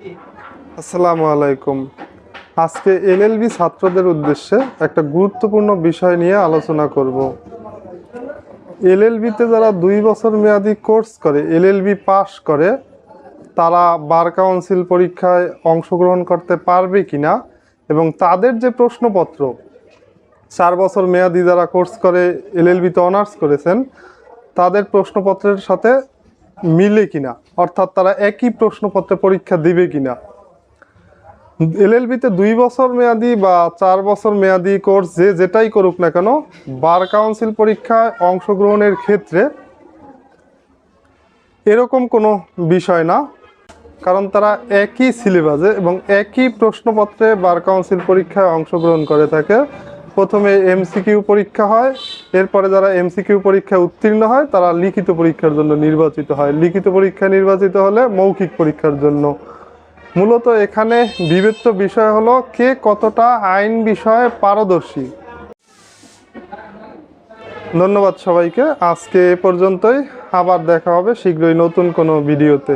আসসালামু আলাইকুম। আজকে এলএলবি ছাত্রদের উদ্দেশ্যে একটা গুরুত্বপূর্ণ বিষয় নিয়ে আলোচনা করব। এলএলবিতে যারা 2 বছর মেয়াদি কোর্স করে, এলএলবি পাস করে, তারা বার কাউন্সিল পরীক্ষায় অংশগ্রহণ করতে পারবে কিনা এবং তাদের যে প্রশ্নপত্র 4 বছর মেয়াদি যারা কোর্স করে এলএলবিতে অনার্স করেছেন তাদের প্রশ্নপত্রের সাথে মিলে কিনা, অর্থাৎ তারা একই প্রশ্নপত্রে পরীক্ষা দিবে কিনা। এলএলবিতে 2 বছর মেয়াদি বা 4 বছর মেয়াদি কোর্স যেটাই করুক না কেন, বার কাউন্সিল পরীক্ষায় অংশগ্রহণের ক্ষেত্রে এরকম কোনো বিষয় না, কারণ তারা একই সিলেবাসে এবং একই প্রশ্নপত্রে বার কাউন্সিল পরীক্ষায় অংশগ্রহণ করে থাকে। প্রথমে এমসিকিউ পরীক্ষা হয়, এরপরে যারা এমসিকিউ পরীক্ষায় উত্তীর্ণ হয় তারা লিখিত পরীক্ষার জন্য নির্বাচিত হয়। লিখিত পরীক্ষায় নির্বাচিত হলে মৌখিক পরীক্ষার জন্য। মূলত এখানে বিবেচ্য বিষয় হলো কে কতটা আইন বিষয়ে পারদর্শী। ধন্যবাদ সবাইকে। আজকে এ পর্যন্তই, আবার দেখা হবে শীঘ্রই নতুন কোনো ভিডিওতে।